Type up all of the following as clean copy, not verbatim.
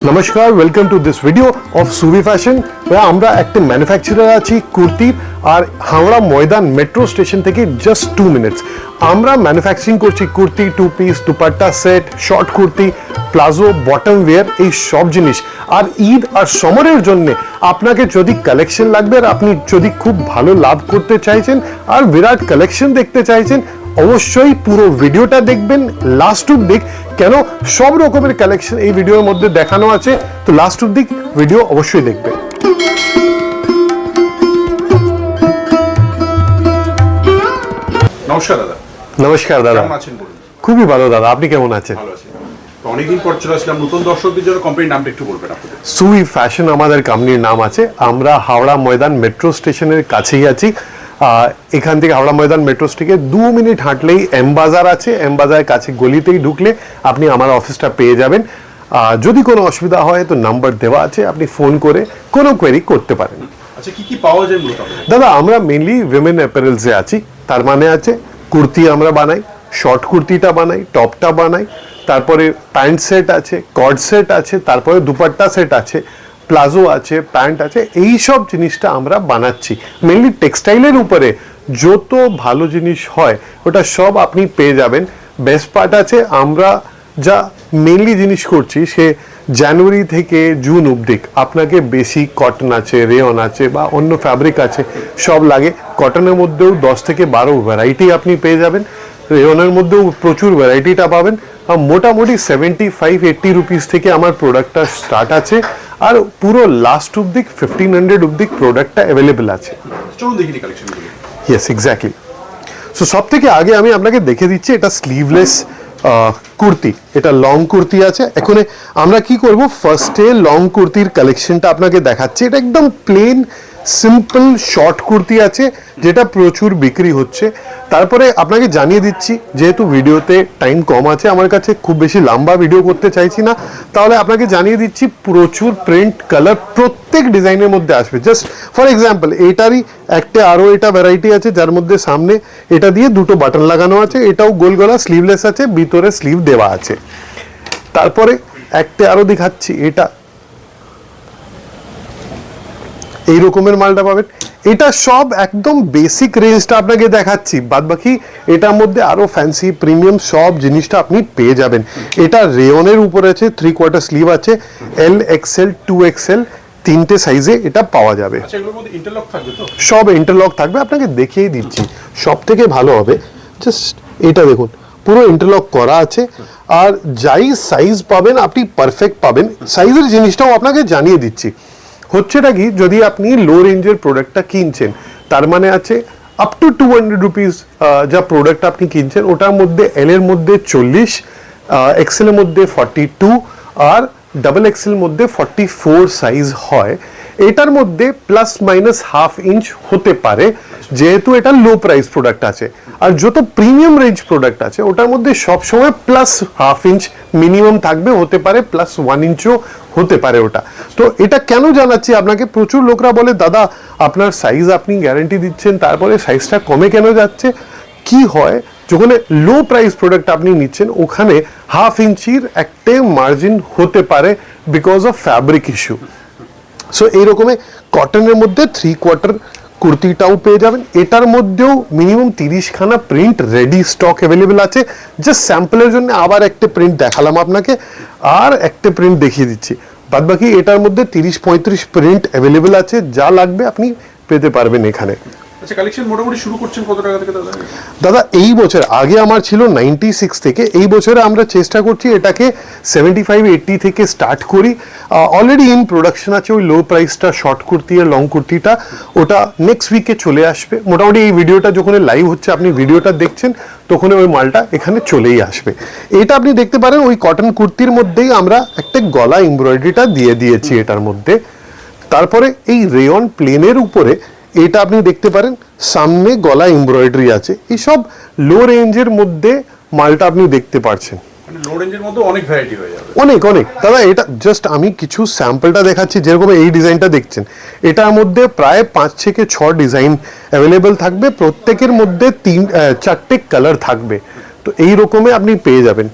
नमस्कार welcome to this video of Suvi fashion আমরা একটা ম্যানুফ্যাকচারার আছি কুর্তির আর হাওড়া ময়দান মেট্রো স্টেশন থেকে জাস্ট 2 মিনিটস আমরা ম্যানুফ্যাকচারিং করছি kurti two piece dupatta set short kurti palazzo bottom wear এই সব জিনিস আর ঈদ আর সমরের জন্য আপনাকে যদি কালেকশন লাগবে আর আপনি যদি খুব ভালো লাভ করতে চাইছেন আর বিরাট কালেকশন দেখতে চাইছেন অবশ্যই পুরো ভিডিওটা দেখবেন লাস্ট অবধি কেন সব রকমের কালেকশন এই ভিডিওর মধ্যে দেখানো আছে তো লাস্ট অবধি ভিডিও অবশ্যই দেখবেন নমস্কার দাদা। নমস্কার দাদা, কেমন আছেন বলুন? খুবই ভালো দাদা, আপনি কেমন আছেন? ভালো আছি। তো অনেকদিন পর চলে আসলাম, নতুন দর্শকদের জন্য কোম্পানির নামটা একটু বলবেন আপনাদের। সুই ফ্যাশন আমাদের কোম্পানির নাম আছে। আমরা হাওড়া ময়দান মেট্রো স্টেশনের কাছেই আছি। এখান থেকে হাওড়া ময়দান মেট্রো থেকে 2 মিনিট হাঁটলেই এম বাজার আছে। এম বাজারের কাছে গলিতেই ঢুকলে আপনি আমার অফিসটা পেয়ে যাবেন। যদি কোনো অসুবিধা হয় তো নাম্বার দেওয়া আছে, আপনি ফোন করে কোনো কোয়েরি করতে পারেন। আচ্ছা, কি কি পাওয়া যায় মূলত? দাদা আমরা মেনলি উইমেন অ্যাপারেলসে আছি। তার মানে আছে কুর্তি আমরা বানাই, শর্ট কুর্তিটা বানাই, টপটা বানাই, তারপরে প্যান্ট সেট আছে, কর্ড সেট আছে, তারপরে দুপাট্টা সেট আছে, প্লাজো আছে, প্যান্ট আছে, এই সব জিনিসটা আমরা বানাচ্ছি। মেনলি টেক্সটাইলের উপরে যত ভালো জিনিস হয় ওটা সব আপনি পেয়ে যাবেন। বেস্ট পার্ট আছে আমরা যা মেনলি জিনিস করছি সে জানুয়ারি থেকে জুন অবধি আপনাকে বেশি কটন আছে, রেয়ন আছে বা অন্য ফ্যাব্রিক আছে সব লাগে। কটনের মধ্যেও 10 থেকে 12 ভ্যারাইটি আপনি পেয়ে যাবেন, রেয়নের মধ্যেও প্রচুর ভ্যারাইটিটা পাবেন। মোটামুটি 75-80 রুপিস থেকে আমার প্রোডাক্টটা স্টার্ট আছে আর পুরো লাস্ট অবধি 1500 অবধি প্রোডাক্টটা অ্যাভেলেবেল আছে। চলুন দেখি কালেকশনগুলো। Yes exactly. সো সব থেকে আগে আমি আপনাকে দেখে দিচ্ছি এটা স্লিভলেস কুর্তি, এটা লং কুর্তি আছে। এখন আমরা কি করব, ফার্স্টে লং কুর্তির কালেকশনটা আপনাকে দেখাচ্ছি। এটা একদম প্লেন সিম্পল শর্ট কুর্তি আছে যেটা প্রচুর বিক্রি হচ্ছে। তারপরে আপনাকে জানিয়ে দিচ্ছি, যেহেতু ভিডিওতে টাইম কম আছে আমার কাছে, খুব বেশি লম্বা ভিডিও করতে চাইছি না, তাহলে আপনাকে জানিয়ে দিচ্ছি প্রচুর প্রিন্ট কালার প্রত্যেক ডিজাইনের মধ্যে আসবে। জাস্ট ফর এক্সাম্পল এটারই একটা আরও এটা ভ্যারাইটি আছে যার মধ্যে সামনে এটা দিয়ে দুটো বাটন লাগানো আছে, এটাও গোল গলা স্লিভলেস আছে, ভিতরে স্লিভ দেওয়া আছে। তারপরে একটা আরও দেখাচ্ছি, এটা এই রকমের মালটা পাবেন। এটা সব একদম বেসিক রেঞ্জটা আপনাকে দেখাচ্ছি, বাদ বাকি এটার মধ্যে আরো ফ্যান্সি প্রিমিয়াম সব জিনিসটা আপনি পেয়ে যাবেন। এটা রেয়নের উপর আছে, 3/4 স্লিভ আছে, L XL 2XL তিনটে সাইজে এটা পাওয়া যাবে। সব ইন্টারলক থাকবে, আপনাকে দেখিয়ে দিচ্ছি সব থেকে ভালো হবে। জাস্ট এটা দেখুন পুরো ইন্টারলক করা আছে আর যাই সাইজ পাবেন আপনি পারফেক্ট পাবেন। সাইজের জিনিসটাও আপনাকে জানিয়ে দিচ্ছি। হচ্ছেটা কি, যদি আপনি লো রেঞ্জের প্রোডাক্টটা কিনছেন তার মানে আছে আপ টু 200 রুপিস যা প্রোডাক্ট আপনি কিনছেন ওটার মধ্যে এল এর মধ্যে 40, এক্সেল এর মধ্যে 42 আর ডাবল এক্সেল মধ্যে 44 সাইজ হয়। এটার মধ্যে প্লাস মাইনাস হাফ ইঞ্চ হতে পারে যেহেতু এটা লো প্রাইস প্রোডাক্ট আছে। আর যত প্রিমিয়াম রেঞ্জ প্রোডাক্ট আছে ওটার মধ্যে সবসময় প্লাস হাফ ইঞ্চ মিনিমাম থাকবে, হতে পারে প্লাস 1 ইঞ্চও হতে পারে ওটা। তো এটা কেন জানাচ্ছি আপনাকে, প্রচুর লোকরা বলে দাদা আপনার সাইজ আপনি গ্যারান্টি দিচ্ছেন তারপরে সাইজটা কমে কেন যাচ্ছে। কি হয়, যখন লো প্রাইস প্রোডাক্ট আপনি নিচ্ছেন ওখানে হাফ ইঞ্চির একটা মার্জিন হতে পারে because of fabric issue. So এইরকমই কটনের মধ্যে 3/4 কুর্তিটাও পেয়ে যাবেন। এটার মধ্যেও মিনিমাম 30খানা প্রিন্ট রেডি স্টক অ্যাভেলেবেল আছে। জাস্ট স্যাম্পলের জন্য আবার একটা প্রিন্ট দেখালাম আপনাকে, আর একটা প্রিন্ট দেখিয়ে দিচ্ছি। বাদ বাকি এটার মধ্যে 30-35 প্রিন্ট অ্যাভেলেবেল আছে, যা লাগবে আপনি পেতে পারবেন এখানে। আচ্ছা, কালেকশন মোটামুটি শুরু করছেন কত টাকা থেকে দাদা? দাদা এই বছর, আগে আমার ছিল 96 থেকে, এই বছরে আমরা চেষ্টা করছি এটাকে 75-80 থেকে স্টার্ট করি। অলরেডি ইন প্রোডাকশন আছে ওই লো প্রাইসটা শর্ট কুর্তি আর লং কুর্তিটা, ওটা নেক্সট উইকে চলে আসবে। মোটামুটি এই ভিডিওটা যখন লাইভ হচ্ছে আপনি ভিডিওটা দেখছেন তখন ওই মালটা এখানে চলেই আসবে। এটা আপনি দেখতে পারেন ওই কটন কুর্তির মধ্যেই আমরা একটা গলা এমব্রয়ডারিটা দিয়ে দিয়েছি এটার মধ্যে। তারপরে এই রেয়ন প্লেনের উপরে এটা আপনি দেখতে পারেন সামনে গলা এমব্রয়ডারি আছে। এই সব লো রেঞ্জের মধ্যে মালটা আপনি দেখতে পাচ্ছেন। লো রেঞ্জের মধ্যে অনেক ভ্যারাইটি হয়ে যাবে। অনেক দাদা, এটা জাস্ট আমি কিছু স্যাম্পলটা দেখাচ্ছি। যেরকম এই ডিজাইনটা দেখছেন এটার মধ্যে প্রায় 5 থেকে 6 ডিজাইন অ্যাভেলেবেল থাকবে, প্রত্যেকের মধ্যে 4টে কালার থাকবে। তো এই রকমে আপনি পেয়ে যাবেন।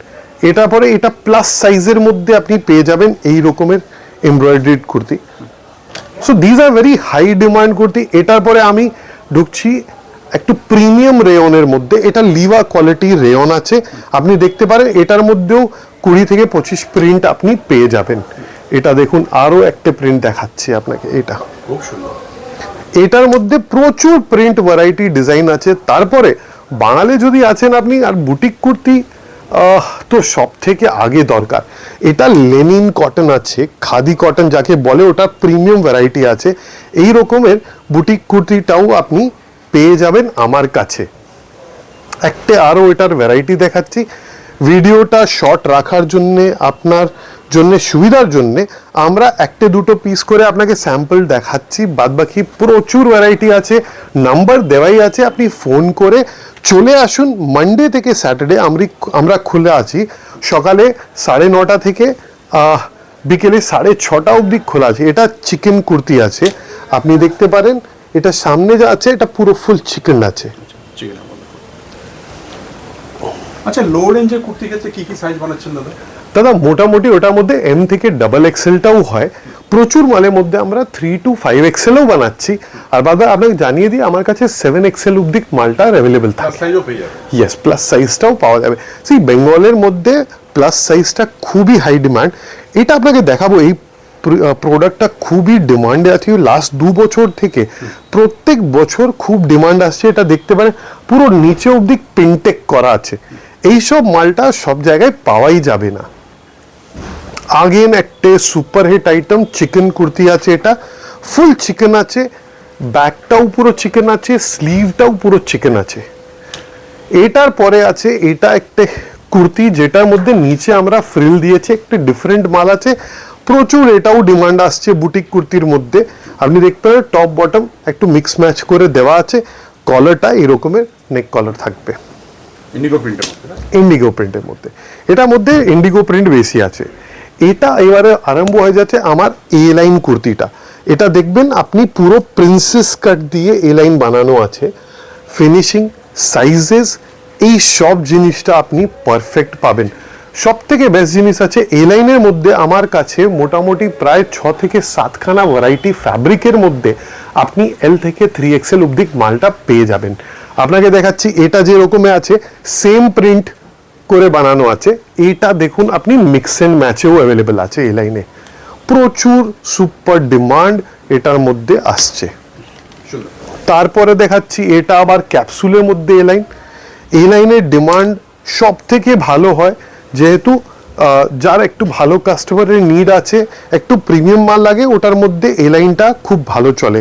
এটা পরে এটা প্লাস সাইজের মধ্যে আপনি পেয়ে যাবেন এই রকমের embroidered kurti. So these are very high demand kurti. এটার পরে আমি ঢুকছি একটু প্রিমিয়াম রেয়নের মধ্যে। এটা লিভা কোয়ালিটির রেয়ন আছে, আপনি দেখতে পারেন এটার মধ্যেও 20 থেকে 25 প্রিন্ট আপনি পেয়ে যাবেন। এটা দেখুন, আরো একটা প্রিন্ট দেখাচ্ছি আপনাকে। এটা খুব সুন্দর। এটার মধ্যে প্রচুর প্রিন্ট ভ্যারাইটি ডিজাইন আছে। তারপরে বাঙালি যদি আছেন আপনি, আর বুটিক কুর্তি তো সব থেকে আগে দরকার। এটা লেনিন কটন আছে, খাদি কটন যাকে বলে, ওটা প্রিমিয়াম ভ্যারাইটি আছে। এই রকমের বুটিক কুর্তিটাও আপনি পেয়ে যাবেন আমার কাছে। একটা আরও এটার ভ্যারাইটি দেখাচ্ছি। ভিডিওটা শর্ট রাখার জন্যে, আপনার জন্য সুবিধার জন্যে আমরা একটা দুটো পিস করে আপনাকে স্যাম্পল দেখাচ্ছি, বাদবাকি প্রচুর ভ্যারাইটি আছে, নাম্বার দেওয়াই আছে। আপনি ফোন করে চলে আসুন। মানডে থেকে স্যাটারডে আমরা খুলে আছি সকালে 9:30 থেকে বিকেলে 6:30 অবধি খোলা আছে। এটা চিকেন কুর্তি আছে, আপনি দেখতে পারেন। এটা সামনে যা আছে এটা পুরো ফুল চিকেন আছে। আচ্ছা, লো রেঞ্জের কুর্তির ক্ষেত্রে কি কি সাইজ বানাচ্ছেন দাদা? দাদা মোটামুটি ওটার মধ্যে এম থেকে XXLটাও হয়। প্রচুর মালের মধ্যে আমরা 3 to 5XLও বানাচ্ছি। আর বাবা আপনাকে জানিয়ে দিই, আমার কাছে 7XL অব্দি মালটা অ্যাভেলেবেল থাকে। সাইজও পেয়ে যাবে। ইয়েস, প্লাস সাইজটাও পাওয়া যাবে। সেই বেঙ্গলের মধ্যে প্লাস সাইজটা খুবই হাই ডিমান্ড। এটা আপনাকে দেখাবো, এই প্রোডাক্টটা খুবই ডিমান্ডে আছে লাস্ট 2 বছর থেকে। প্রত্যেক বছর খুব ডিমান্ড আসছে। এটা দেখতে পারেন পুরো নিচে অব্দি পেন্টেক করা আছে। এইসব মালটা সব জায়গায় পাওয়াই যাবে না। আগেন একটা super hit item chikan kurti আছে। এটা ফুল চিকেন আছে, ব্যাকটাও পুরো চিকেন আছে, স্লিভটাও পুরো চিকেন আছে। এটার পরে আছে এটা একটা কুর্তি যেটার মধ্যে নিচে আমরা ফ্রিল দিয়েছি, একটা ডিফারেন্ট মাল আছে। প্রচুর এটাও ডিমান্ড আসছে বুটিক কুর্তির মধ্যে। আপনি দেখতে পারেন টপ বটম একটু মিক্স ম্যাচ করে দেওয়া আছে। কলারটা এরকমের নেক কলার থাকবে, ইন্ডিগো প্রিন্টের মধ্যে। ইন্ডিগো প্রিন্টের মধ্যে, এটার মধ্যে ইন্ডিগো প্রিন্ট বেশি আছে। এটা এবারে আরম্ভ হয়ে যাচ্ছে আমার এ লাইন কুর্তিটা। এটা দেখবেন আপনি পুরো প্রিন্সেস কাট দিয়ে এ লাইন বানানো আছে। ফিনিশিং, সাইজেস, এই সব জিনিসটা আপনি পারফেক্ট পাবেন। সব থেকে বেস্ট জিনিস আছে এ লাইনের মধ্যে আমার কাছে মোটামুটি প্রায় 6 থেকে 7খানা ভ্যারাইটি ফ্যাব্রিকের মধ্যে আপনি L থেকে 3XL অব্দি মালটা পেয়ে যাবেন। আপনাকে দেখাচ্ছি এটা যে রকমে আছে সেম প্রিন্ট করে বানানো আছে। এটা দেখুন আপনি মিক্স অ্যান্ড ম্যাচেও অ্যাভেলেবেল আছে এই লাইনে। প্রচুর সুপার ডিমান্ড এটার মধ্যে আসছে। তারপরে দেখাচ্ছি এটা আবার ক্যাপসুলের মধ্যে এই লাইনের ডিমান্ড সব থেকে ভালো হয়, যেহেতু যার একটু ভালো কাস্টমারের নিড আছে, একটু প্রিমিয়াম মাল লাগে, ওটার মধ্যে এই লাইনটা খুব ভালো চলে।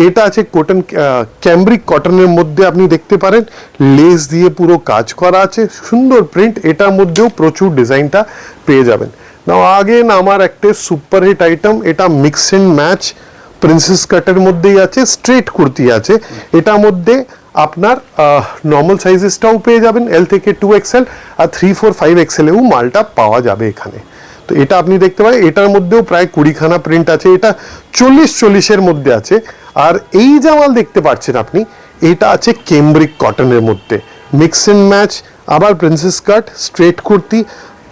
এটা আছে কটন, ক্যামব্রিক কটনের মধ্যে আপনি দেখতে পারেন লেস দিয়ে পুরো কাজ করা আছে, সুন্দর প্রিন্ট। এটার মধ্যেও প্রচুর ডিজাইনটা পেয়ে যাবেন। নাও আগেন আমার একটা সুপার হিট আইটেম, এটা মিক্স অ্যান্ড ম্যাচ প্রিন্সেস কাটের মধ্যেই আছে, স্ট্রেট কুর্তি আছে। এটার মধ্যে আপনার নর্মাল সাইজেসটাও পেয়ে যাবেন L থেকে 2XL, আর 3, 4, 5XLেও মালটা পাওয়া যাবে এখানে। তো এটা আপনি দেখতে পারেন এটার মধ্যেও প্রায় 20খানা প্রিন্ট আছে। এটা 40-40-এর মধ্যে আছে। আর এই যে মাল দেখতে পাচ্ছেন আপনি, এটা আছে ক্যামব্রিক কটনের মধ্যে, মিক্স অ্যান্ড ম্যাচ, আবার প্রিন্সেস কাট, স্ট্রেট কুর্তি,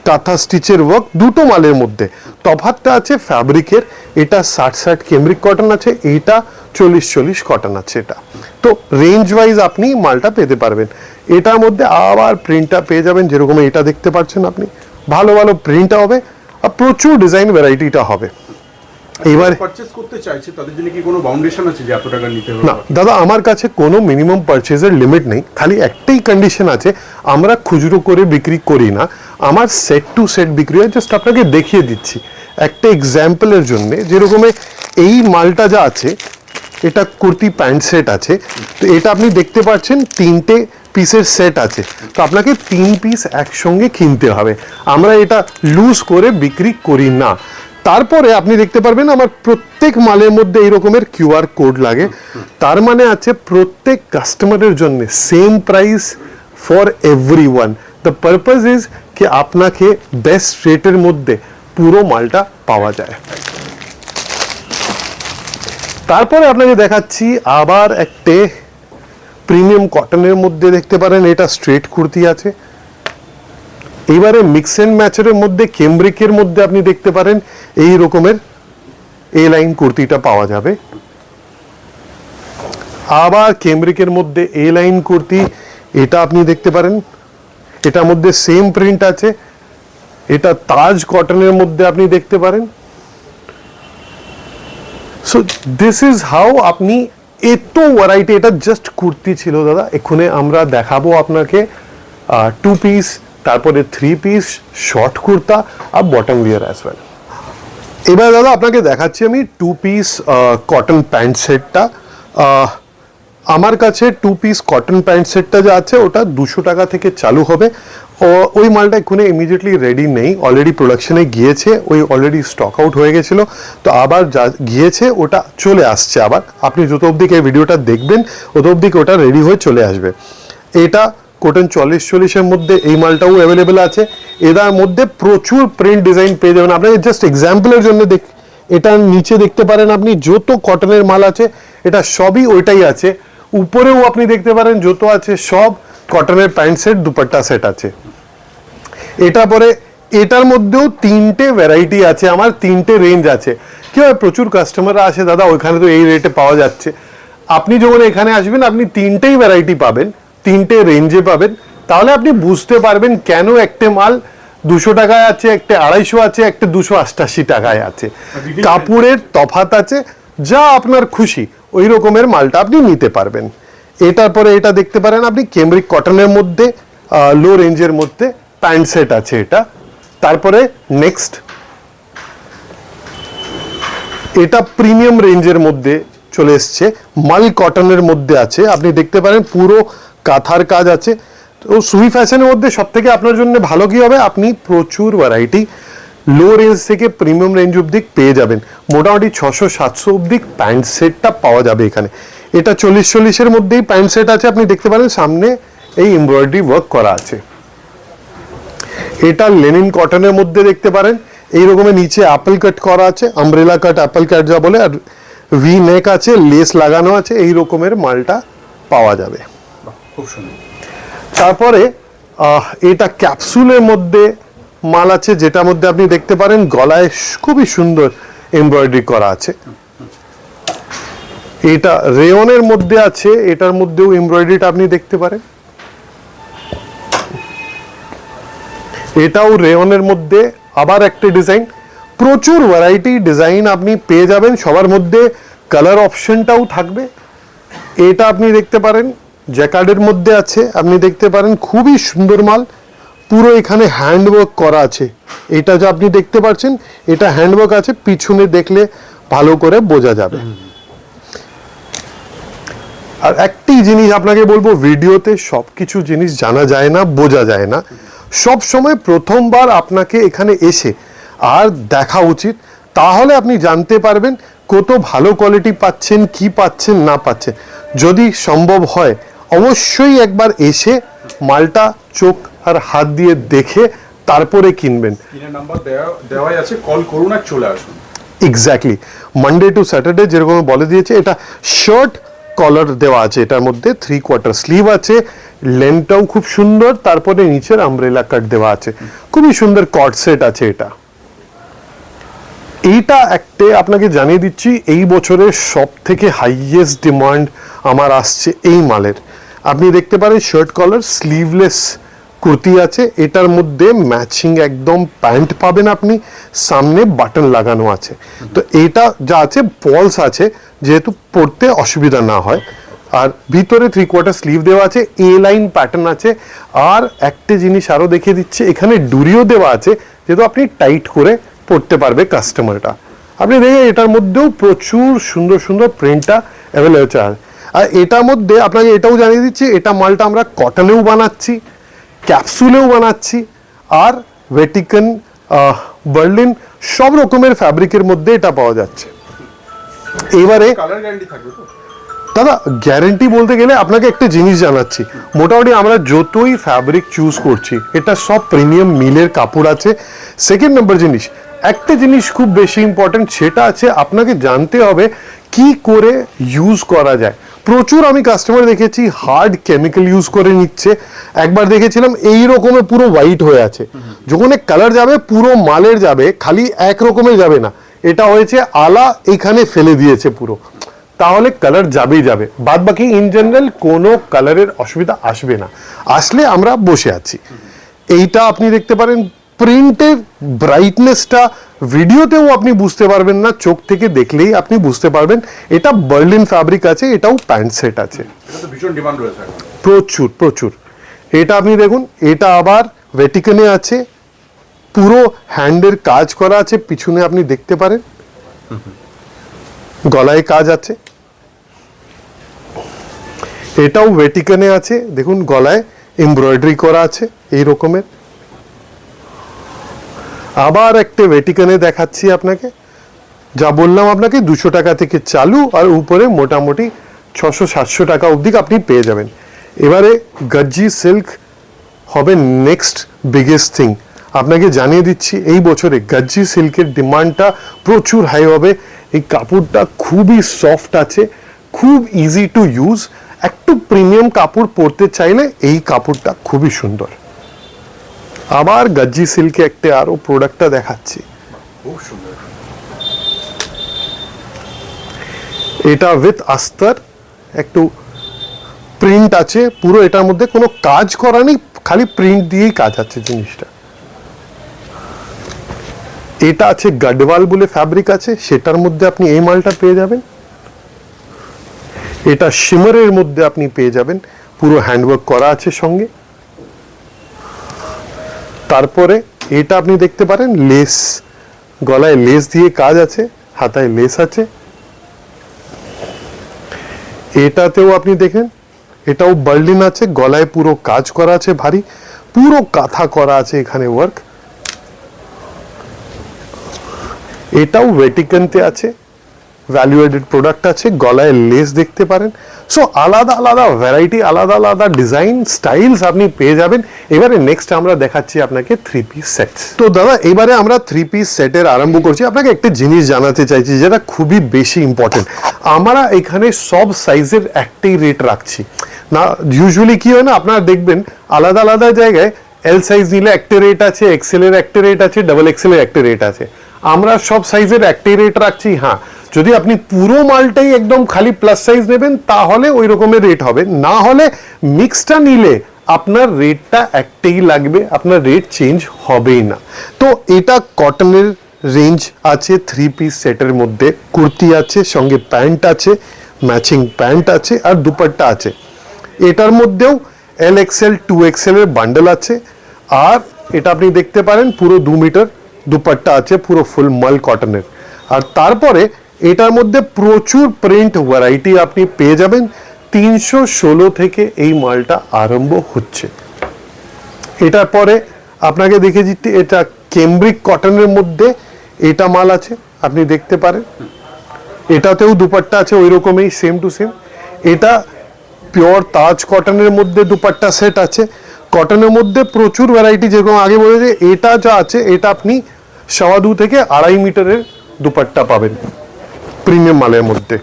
কাঁথা স্টিচের ওয়ার্ক, দুটো মালের মধ্যে। তফাৎটা আছে ফ্যাব্রিকের, এটা 60-60 ক্যামব্রিক কটন আছে, এইটা 40-40 কটন আছে। এটা তো রেঞ্জ ওয়াইজ আপনি মালটা পেতে পারবেন। এটার মধ্যে আবার প্রিন্টটা পেয়ে যাবেন, যেরকম এটা দেখতে পাচ্ছেন আপনি, ভালো ভালো প্রিন্ট হবে আর প্রচুর ডিজাইন ভ্যারাইটিটা হবে। এবার পারচেজ করতে চাইছে তাদের জন্য কি কোনো বাউন্ডেশন আছে যে এত টাকা নিতে হবে? না দাদা, আমার কাছে কোনো মিনিমাম পারচেজের লিমিট নেই। খালি একটাই কন্ডিশন আছে, আমরা খুচরো করে বিক্রি করি না, আমার সেট টু সেট বিক্রি হয়। জাস্ট আপনাকে দেখিয়ে দিচ্ছি একটা এক্সাম্পলের জন্য। যেরকম এই মালটা যা আছে, এটা কুর্তি প্যান্ট সেট আছে। তো এটা আপনি দেখতে পাচ্ছেন 3টে পিসের সেট আছে। তো আপনাকে 3 পিস একসঙ্গে কিনতে হবে। আমরা এটা লুজ করে বিক্রি করি না। তারপরে আপনি দেখতে পারবেন আমার প্রত্যেক মালের মধ্যে এই রকমের QR কোড লাগে। তার মানে আছে প্রত্যেক কাস্টমারের জন্য same price for everyone. The purpose is কি আপনাকে বেস্ট রেটের মধ্যে পুরো মালটা পাওয়া যায়। তারপরে আপনাকে দেখাচ্ছি আবার একটা প্রিমিয়াম কটনের মধ্যে, দেখতে পারেন এটা স্ট্রেট কুর্তি আছে। এবারে মিক্স এন্ড ম্যাচের মধ্যে কেমব্রিকের মধ্যে আপনি দেখতে পারেন এই রকমের এ লাইন কুর্তিটা পাওয়া যাবে। আবার কেমব্রিকের মধ্যে এ লাইন কুর্তি, এটা আপনি দেখতে পারেন, এটার মধ্যে সেম প্রিন্ট আছে। এটা তাজ কটনের মধ্যে আপনি দেখতে পারেন। সো দিস ইজ হাউ আপনি এত ভ্যারাইটি, এটা জাস্ট কুর্তি ছিল দাদা, এখানে আমরা দেখাবো আপনাকে 2 পিস, তারপরে 3 পিস, শর্ট কুর্তা আর বটম ওয়্যার অ্যাজ ওয়েল। এবার দাদা আপনাকে দেখাচ্ছি আমি 2 পিস কটন প্যান্ট সেটটা। আমার কাছে 2 পিস কটন প্যান্ট সেটটা যা আছে ওটা 200 টাকা থেকে চালু হবে। ওই মালটা এক্ষুনি ইমিডিয়েটলি রেডি নেই, অলরেডি প্রোডাকশনে গিয়েছে, ওই অলরেডি স্টক আউট হয়ে গেছিলো, তো আবার যা গিয়েছে ওটা চলে আসছে। আবার আপনি যত অবধি এই ভিডিওটা দেখবেন তত অবধি ওটা রেডি হয়ে চলে আসবে। এটা কটন 40-40-এর মধ্যে এই মালটাও অ্যাভেলেবেল আছে। এটার মধ্যে প্রচুর প্রিন্ট ডিজাইন পেয়ে যাবেন। আপনাকে জাস্ট এক্সাম্পলের জন্য এটার নিচে দেখতে পারেন আপনি যত কটনের মাল আছে এটা সবই ওইটাই আছে। উপরেও আপনি দেখতে পারেন যত আছে সব কটনের প্যান্ট সেট, দুপাট্টা সেট আছে। এটা পরে এটার মধ্যেও 3টে ভ্যারাইটি আছে, আমার 3টে রেঞ্জ আছে। কি হয়, প্রচুর কাস্টমাররা আসে, দাদা ওইখানে তো এই রেটে পাওয়া যাচ্ছে। আপনি যখন এখানে আসবেন আপনি 3টেই ভ্যারাইটি পাবেন, 3টে রেঞ্জে পাবেন, তাহলে আপনি বুঝতে পারবেন কেন একটা মাল 200 টাকায় আছে, একটা 250 আছে, একটা 288 টাকায় আছে। কাপড়ের তফাৎ আছে, যা আপনার খুশি ওই রকমের মালটা আপনি নিতে পারবেন। এটার পরে এটা দেখতে পারেন আপনি কেমব্রিক কটনের মধ্যে লো রেঞ্জের মধ্যে প্যান্ট সেট আছে এটা। তারপরে নেক্সট এটা প্রিমিয়াম রেঞ্জের মধ্যে চলে এসছে, মাল কটনের মধ্যে আছে। আপনি দেখতে পারেন পুরো কাঁথার কাজ আছে। তো সুই ফ্যাশনের মধ্যে সব থেকে আপনার জন্য ভালো কি হবে, আপনি প্রচুর ভ্যারাইটি লো রেঞ্জ থেকে প্রিমিয়াম রেঞ্জ অব্দি পেয়ে যাবেন। মোটামুটি 600-700 অব্দি প্যান্ট সেটটা পাওয়া যাবে এখানে। এটা 40-40-এর মধ্যেই প্যান্ট সেট আছে। আপনি দেখতে পারেন সামনে এই এমব্রয়ডারি ওয়ার্ক করা আছে। এটা লেনিন কটনের মধ্যে দেখতে পারেন এই রকমের নিচে অ্যাপল কাট করা আছে, আমব্রেলা কাট, অ্যাপল কাট যা বলে, আর ভি নেক আছে, লেস লাগানো আছে, এই রকমের মালটা পাওয়া যাবে। খুব সুন্দর। তারপরে এটা ক্যাপসুলের মধ্যে মাল আছে, যেটার মধ্যে আপনি দেখতে পারেন গলায় খুবই সুন্দর এমব্রয়ডারি করা আছে। এটা রেয়নের মধ্যে আছে, এটার মধ্যেও এমব্রয়ডারিটা আপনি দেখতে পারেন। এটাও রেয়নের মধ্যে আবার একটা ডিজাইন, প্রচুর ভ্যারাইটি ডিজাইন আপনি পেয়ে যাবেন। সবার মধ্যে কালার অপশনটাও থাকবে। এটা আপনি দেখতে পারেন জ্যাকার্ডের মধ্যে আছে, আপনি দেখতে পারেন খুবই সুন্দর মাল, পুরো এখানে হ্যান্ডওয়ার্ক করা আছে। এটা যা আপনি দেখতে পাচ্ছেন এটা হ্যান্ডওয়ার্ক আছে, পিছনে দেখলে ভালো করে বোঝা যাবে। আর একটি জিনিস আপনাকে বলবো, ভিডিওতে সবকিছু জিনিস জানা যায় না, বোঝা যায় না। সব সময় প্রথমবার আপনাকে এখানে এসে আর দেখা উচিত, তাহলে আপনি জানতে পারবেন কত ভালো কোয়ালিটি পাচ্ছেন, কি পাচ্ছেন না পাচ্ছেন। যদি সম্ভব হয় অবশ্যই একবার এসে মালটা চোখ আর হাত দিয়ে দেখে তারপরে কিনবেন। নাম্বার দেওয়াই আছে, কল করুন আর চলে আসুন। এক্স্যাক্টলি, মানডে টু স্যাটারডে যেরকম বলে দিয়েছে। এটা শার্ট কলার দেওয়া আছে, এটার মধ্যে 3/4 স্লিভ আছে, লেন্থটাও খুব সুন্দর, তারপরে নিচের আমব্রেলা কাট দেওয়া আছে, খুবই সুন্দর কট সেট আছে। এইটা একটা আপনাকে জানিয়ে দিচ্ছি, এই বছরের সব থেকে হাইয়েস্ট ডিমান্ড আমার আসছে এই মালের। আপনি দেখতে পারেন শার্ট কলার স্লিভলেস কুর্তি আছে, এটার মধ্যে ম্যাচিং একদম প্যান্ট পাবেন আপনি, সামনে বাটন লাগানো আছে। তো এটা যা আছে ফলস আছে, যেহেতু পরতে অসুবিধা না হয়। আর ভিতরে 3/4 স্লিভ দেওয়া আছে, এ লাইন প্যাটার্ন আছে। আর একটা জিনিস আরো দেখিয়ে দিচ্ছে, এখানে ডুরিও দেওয়া আছে, যেহেতু আপনি টাইট করে পড়তে পারবে কাস্টমারটা। আপনি দেখেন এটার মধ্যেও প্রচুর সুন্দর সুন্দর প্রিন্টটা অ্যাভেলেবল আছে। আর এটার মধ্যে আপনাকে এটাও জানিয়ে দিচ্ছি, এটা মালটা আমরা কটনেও বানাচ্ছি, ক্যাপসুলেও বানাচ্ছি, আর ভেটিকান, বার্লিন সব রকমের ফ্যাব্রিকের মধ্যে এটা পাওয়া যাচ্ছে। এবারে কালার গ্যারান্টি থাকবে তো দাদা? গ্যারেন্টি বলতে গেলে আপনাকে একটা জিনিস জানাচ্ছি, মোটামুটি আমরা যতই ফ্যাব্রিক চুজ করছি এটা সব প্রিমিয়াম মিলের কাপড় আছে। সেকেন্ড নাম্বার জিনিস, একটা জিনিস খুব বেশি ইম্পর্টেন্ট, সেটা আছে আপনাকে জানতে হবে কি করে ইউজ করা যায়। প্রচুর আমি কাস্টমার দেখেছি হার্ড কেমিক্যাল ইউজ করে নিচ্ছে। একবার দেখেছিলাম এই রকমের পুরো হোয়াইট হয়ে আছে, যখন কালার যাবে পুরো মালের যাবে, খালি এক রকমের যাবে না, এটা হয়েছে আলা এখানে ফেলে দিয়েছে পুরো, তাহলে কালার যাবেই যাবে। বাদ বাকি ইন জেনারেল কোনো কালারের অসুবিধা আসবে না। আসলে আমরা বসে আছি। এইটা আপনি দেখতে পারেন প্রিন্টের ব্রাইটনেসটা ভিডিওতেও আপনি বুঝতে পারবেন না, চোখ থেকে দেখলেই আপনি বুঝতে পারবেন। এটা বার্লিন ফ্যাব্রিক আছে, এটাও প্যান্ট সেট আছে, এটা তো ভীষণ ডিমান্ড রয়েছে এখন। প্রচুর প্রচুর। এটা আপনি দেখুন, এটা আবার ভেটিকানে আছে, পুরো হ্যান্ডের কাজ করা আছে, পিছনে আপনি দেখতে পারেন গলায় কাজ আছে। এটাও ভেটিকানে আছে, দেখুন গলায় এমব্রয়ডারি করা আছে এই রকমের। আবার একটা ভেটিকানে দেখাচ্ছি আপনাকে, যা বললাম আপনাকে 200 টাকা থেকে চালু, আর উপরে মোটামুটি 600-700 টাকা অবধি আপনি পেয়ে যাবেন। এবারে গজ্জি সিল্ক হবে নেক্সট বিগেস্ট থিং। আপনাকে জানিয়ে দিচ্ছি এই বছরে গজ্জি সিল্কের ডিমান্ডটা প্রচুর হাই হবে। এই কাপড়টা খুবই সফট আছে, খুব ইজি টু ইউজ। একটু প্রিমিয়াম কাপড় পরতে চাইলে এই কাপড়টা খুবই সুন্দর। আবার গজ্জি সিল্কে একটা আরো প্রোডাক্টটা দেখাচ্ছি, খুব সুন্দর। এটা উইথ আস্তর, একটু প্রিন্ট আছে পুরো, এটার মধ্যে কোনো কাজ করা নেই, খালি প্রিন্ট দিয়েই কাজ আছে জিনিসটা। এটা আছে গাডওয়াল বলে ফ্যাব্রিক আছে, সেটার মধ্যে আপনি এই মালটা পেয়ে যাবেন। এটা শিমারের মধ্যে আপনি পেয়ে যাবেন, পুরো হ্যান্ডওয়ার্ক করা আছে সঙ্গে। তারপরে এটা আপনি দেখতে পারেন লেস, গলায় লেস দিয়ে কাজ আছে, হাতায় লেস আছে। এটাতেও আপনি দেখেন, এটাও বার্লিন আছে, গলায় পুরো কাজ করা আছে ভারী, পুরো কাঁথা করা আছে এখানে ওয়ার্ক। এটাও ভেটিকানতে আছে, ভ্যালু এডেড প্রোডাক্ট আছে, গলায় লেস দেখতে পারেন। সো আলাদা আলাদা ভ্যারাইটি, আলাদা আলাদা ডিজাইন স্টাইলস আপনি পেয়ে যাবেন। এবারে নেক্সট আমরা দেখাচ্ছি আপনাকে 3 পিস সেট। তো দাদা এবারে আমরা 3 পিস সেটের আরম্ভ করছি। আপনাকে একটা জিনিস জানাতে চাইছি যেটা খুবই বেশি ইম্পর্টেন্ট, আমরা এখানে সব সাইজের একটাই রেট রাখছি না। ইউজুয়ালি কি হয় না, আপনারা দেখবেন আলাদা আলাদা জায়গায় এল সাইজ নিলে একটা রেট আছে, এক্সেল এর একটা রেট আছে, ডাবল এক্সেল এর একটা রেট আছে। আমরা সব সাইজের একটাই রেট রাখছি। হ্যাঁ, যদি আপনি পুরো মালটাই একদম খালি প্লাস সাইজ নেবেন তাহলে ওই রকমের রেট হবে, না হলে মিক্সটা নিলে আপনার রেটটা একটাই লাগবে, আপনার রেট চেঞ্জ হবেই না। তো এটা কটনের রেঞ্জ আছে 3 পিস সেটের মধ্যে, কুর্তি আছে, সঙ্গে প্যান্ট আছে, ম্যাচিং প্যান্ট আছে, আর দুপাট্টা আছে। এটার মধ্যেও এল এক্সেল 2 এক্সেল এর বান্ডেল আছে, আর এটা আপনি দেখতে পারেন পুরো 2 মিটার দুপাট্টা আছে, পুরো ফুল মাল কটনের। আর তারপরে এটার মধ্যে প্রচুর প্রিন্ট ভ্যারাইটি আপনি পেয়ে যাবেন। 316 থেকে এই মালটা আরম্ভ হচ্ছে। এটার পরে আপনাকে দেখে দিচ্ছি, এটা কেমব্রিক কটনের মধ্যে এটা মাল আছে, আপনি দেখতে পারেন। এটাতেও দুপাট্টা আছে ওই রকমই, সেম টু সেম। এটা পিওর তাজ কটনের মধ্যে দুপাট্টা সেট আছে। কটনের মধ্যে প্রচুর ভ্যারাইটি, যেরকম আগে বলেছে, এটা যা আছে এটা আপনি 2.25 থেকে 2.5 মিটারের দুপাট্টা পাবেন প্রিমিয়াম মালের মধ্যে।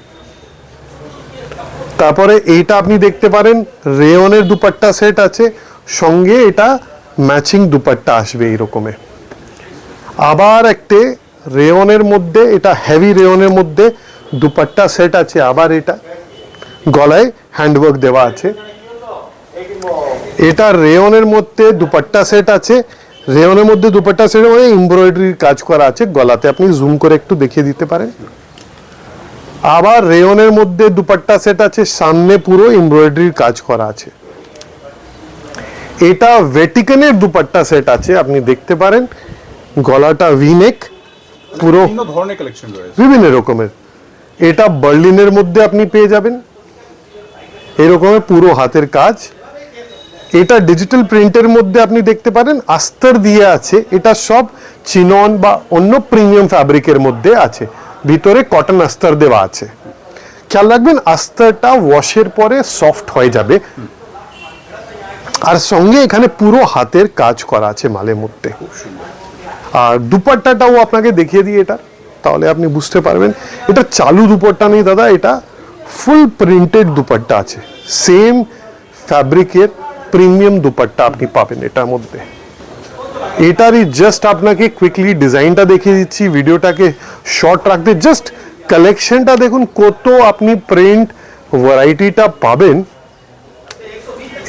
তারপরে এইটা আপনি দেখতে পারেন রেয়নের দুপাট্টা সেট আছে, সঙ্গে এটা ম্যাচিং দুপাট্টা আসবে এই রকমের। আবার একটা রেয়নের মধ্যে, এটা হেভি রেয়নের মধ্যে দুপাট্টা সেট আছে, আবার এটা গলায় হ্যান্ডওয়ার্ক দেওয়া আছে। এটা রেয়নের মধ্যে দুপাট্টা সেট আছে, রেয়নের মধ্যে দুপাট্টা সেট মানে এমব্রয়ডারির কাজ করা আছে, গলাতে আপনি জুম করে একটু দেখিয়ে দিতে পারেন। আবার রেয়নের মধ্যে দুপাট্টা সেট আছে, সামনে পুরো এমব্রয়ডারির কাজ করা আছে। এটা ভেটিকানের দুপাট্টা সেট আছে, আপনি দেখতে পারেন, গলাটা ভিনেক, পুরো বিভিন্ন ধরনের কালেকশন রয়েছে, বিভিন্ন রকমের। এটা বার্লিনের মধ্যে আপনি পেয়ে যাবেন এরকমের পুরো হাতের কাজ। এটা ডিজিটাল প্রিন্টের মধ্যে আপনি দেখতে পারেন আস্তর দিয়ে আছে, এটা সব চিনন বা অন্য প্রিমিয়াম ফ্যাব্রিকের মধ্যে আছে, ভিতরে কটন আস্তর দেওয়া আছে। খেয়াল রাখবেন আস্তরটা ওয়াশের পরে সফট হয়ে যাবে। আর সঙ্গে এখানে পুরো হাতের কাজ করা আছে মালের মধ্যে। আর দুপাট্টাটাও আপনাকে দেখিয়ে দিই এটা, তাহলে আপনি বুঝতে পারবেন। এটা চালু দুপাট্টা নেই দাদা, এটা ফুল প্রিন্টেড দুপাট্টা আছে, সেম ফ্যাব্রিকের প্রিমিয়াম দুপাট্টা আপনি পাবেন এটার মধ্যে। এটারই জাস্ট আপনাকে কুইকলি ডিজাইনটা দেখিয়ে দিচ্ছি, ভিডিওটাকে শর্ট রাখতে। জাস্ট কালেকশনটা দেখুন, কত আপনি প্রিন্ট ভ্যারাইটিটা পাবেন।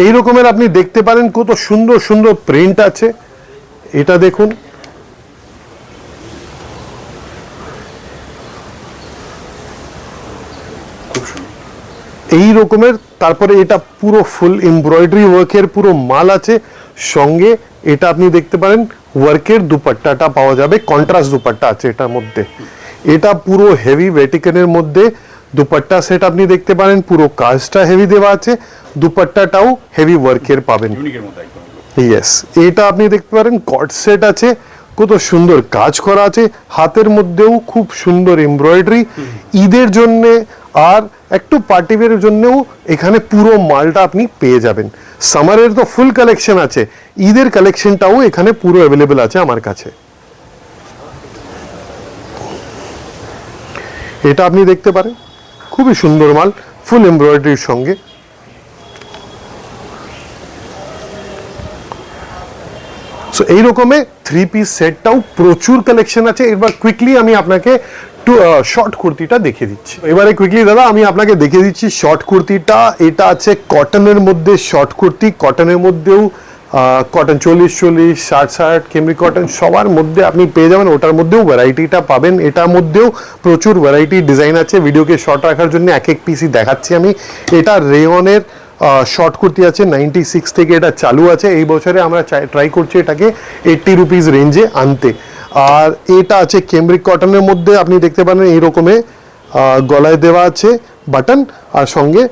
এই রকমের আপনি দেখতে পারেন কত সুন্দর সুন্দর প্রিন্ট আছে। এটা দেখুন, খুব সুন্দর। এই রকমের। তারপরে এটা পুরো ফুল এমব্রয়ডারি ওয়ার্কের পুরো মাল আছে, সঙ্গে এটা আপনি দেখতে পারেন ওয়ার্কের দুপাট্টাটা পাওয়া যাবে, কন্ট্রাস্ট দুপাট্টা আছে এটার মধ্যে। এটা পুরো হেভি ভেটিকানের মধ্যে দুপাট্টা সেট আপনি দেখতে পারেন, পুরো কাজটা হেভি দেওয়া আছে, দুপাট্টাটাও হেভি ওয়ার্কের পাবেন। ইউনিকের মধ্যে একদম। ইয়েস, এটা আপনি দেখতে পারেন কট সেট আছে, কত সুন্দর কাজ করা আছে, হাতের মধ্যেও খুব সুন্দর এমব্রয়ডারি। ঈদের জন্য আর একটু পার্টিওয়ারের জন্যও এখানে পুরো মালটা আপনি পেয়ে যাবেন। সামারের তো ফুল কালেকশন আছে, ঈদের কালেকশনটাও এখানে পুরো অ্যাভেলেবেল আছে আমার কাছে। এটা আপনি দেখতে পারেন, খুবই সুন্দর মাল, ফুল এমব্রয়ডারির সঙ্গে। সো এই রকমের 3 পিস সেটটাও প্রচুর কালেকশন আছে। এবার কুইকলি আমি আপনাকে শর্ট কুর্তিটা দেখিয়ে দিচ্ছি। এবারে কুইকলি দাদা আমি আপনাকে দেখিয়ে দিচ্ছি শর্ট কুর্তিটা। এটা আছে কটনের মধ্যে শর্ট কুর্তি, কটনের মধ্যেও কটন 40-40, 60-60, কেমরি কটন সবার মধ্যে আপনি পেয়ে যাবেন। ওটার মধ্যেও ভ্যারাইটিটা পাবেন, এটার মধ্যেও প্রচুর ভ্যারাইটি ডিজাইন আছে। ভিডিওকে শর্ট রাখার জন্য এক এক পিসই দেখাচ্ছি আমি। এটা রেয়নের শর্ট কুর্তি আছে, 96 থেকে এটা চালু আছে। এই বছরে আমরা ট্রাই করছি এটাকে 80 রুপিস রেঞ্জে আনতে। আর এটা আছে কেমব্রিক কটনের মধ্যে, আপনি দেখতে পারেন এই রকমের গলায় দেওয়া আছে বাটন, আর সঙ্গে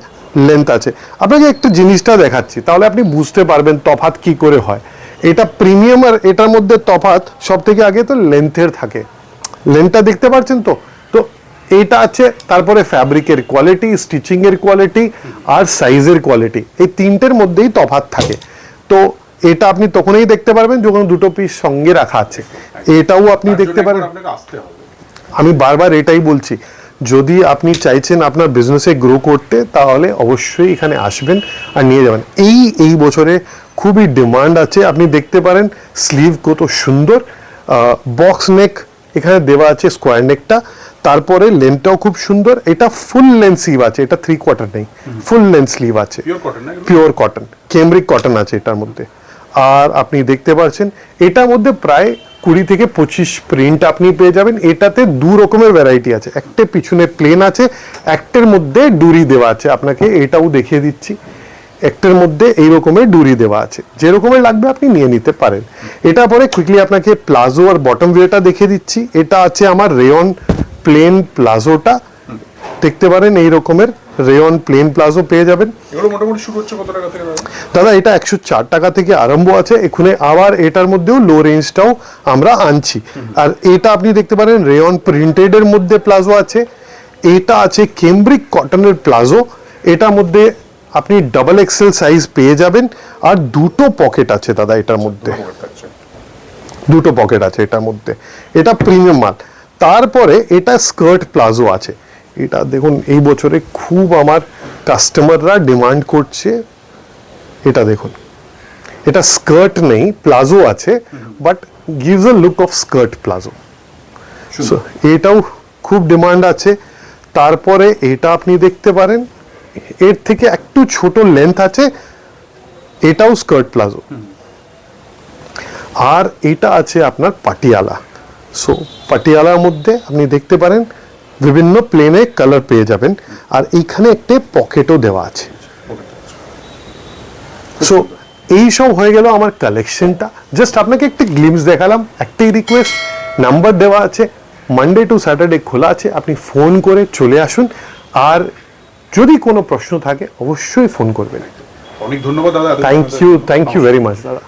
লেন্থ আছে। আপনাকে একটা জিনিসটা দেখাচ্ছি, তাহলে আপনি বুঝতে পারবেন তফাৎ কি করে হয়। এটা প্রিমিয়াম আর এটার মধ্যে তফাৎ সব থেকে আগে তো লেন্থের থাকে। লেন্থটা দেখতে পাচ্ছেন তো? তো এটা আছে, তারপরে ফ্যাব্রিকের কোয়ালিটি, স্টিচিংয়ের কোয়ালিটি আর সাইজের কোয়ালিটি, এই তিনটের মধ্যেই তফাৎ থাকে। তো এটা আপনি তখনই দেখতে পারবেন যখন দুটো পিস সঙ্গে রাখা আছে। এটাও আপনি দেখতে পারেন। আপনাকে আসতে হবে। আমি বারবার এটাই বলছি, যদি আপনি চাইছেন আপনার বিজনেসে গ্রো করতে, তাহলে অবশ্যই এখানে আসবেন আর নিয়ে যাবেন। এই বছরে খুবই ডিমান্ড আছে। আপনি দেখতে পারেন স্লিভ কত সুন্দর, বক্স নেক এখানে দেওয়া আছে, স্কোয়ার নেকটা, তারপরে লেন্থটাও খুব সুন্দর। এটা ফুল লেন্থ স্লিভ আছে, এটা 3/4 নেই, ফুল লেন্থ স্লিভ আছে, পিওর কটন না? পিওর কটন, কেমব্রিক কটন আছে এটার মধ্যে। আর আপনি দেখতে পাচ্ছেন এটার মধ্যে প্রায় 20 থেকে 25 প্রিন্ট আপনি পেয়ে যাবেন। এটাতে দু রকমের ভ্যারাইটি আছে, একটা পিছনে প্লেন আছে, একটার মধ্যে ডুরি দেওয়া আছে। আপনাকে এটাও দেখিয়ে দিচ্ছি, একটার মধ্যে এই রকমের ডুরি দেওয়া আছে, যে রকমের লাগবে আপনি নিয়ে নিতে পারেন। এটা পরে কুইকলি আপনাকে প্লাজো আর বটম ওয়েটা দেখিয়ে দিচ্ছি। এটা আছে আমার রেয়ন প্লেন প্লাজোটা, দেখতে পারেন এই রকমের রেয়ন প্লেন প্লাজো পেয়ে যাবেন। এগুলো মোটামুটি শুরু হচ্ছে কত টাকা থেকে দাদা? দাদা এটা 104 টাকা থেকে আরম্ভ আছে এখানে, আবার এটার মধ্যেও লো রেঞ্জটাও আমরা আনছি। আর এটা আপনি দেখতে পারেন রেয়ন প্রিন্টেড এর মধ্যে প্লাজো আছে। এটা আছে কেমব্রিক কটনের প্লাজো, এটার মধ্যে আপনি ডাবল এক্সেল সাইজ পেয়ে যাবেন। আর দুটো পকেট আছে দাদা এটার মধ্যে, দুটো পকেট আছে এটার মধ্যে, এটা প্রিমিয়াম মাল। তারপরে এটা স্কার্ট প্লাজো আছে। এটা দেখুন এই বছরে খুব আমার কাস্টমাররা ডিমান্ড করছে। এটা দেখুন, এটা স্কার্ট নেই, প্লাজো আছে, but gives a look of skirt palazzo. So এটাও খুব ডিমান্ড আছে। তারপরে এটা আপনি দেখতে পারেন এর থেকে একটু ছোট লেন্থ আছে, এটাও স্কার্ট প্লাজো। আর এটা আছে আপনার পাটিয়ালা। সো পাটিয়ালার মধ্যে আপনি দেখতে পারেন বিভিন্ন প্লেনে কালার পেয়ে যাবেন। আর এইখানে একটা পকেটও দেওয়া আছে। সো এই সব হয়ে গেল আমার কালেকশনটা। জাস্ট আপনাকে একটা গ্লিমস দেখালাম। একটাই রিকোয়েস্ট, নাম্বার দেওয়া আছে, মানডে টু স্যাটারডে খোলা আছে, আপনি ফোন করে চলে আসুন। আর যদি কোনো প্রশ্ন থাকে অবশ্যই ফোন করবেন। অনেক ধন্যবাদ দাদা। থ্যাংক ইউ ভেরি মাচ দাদা।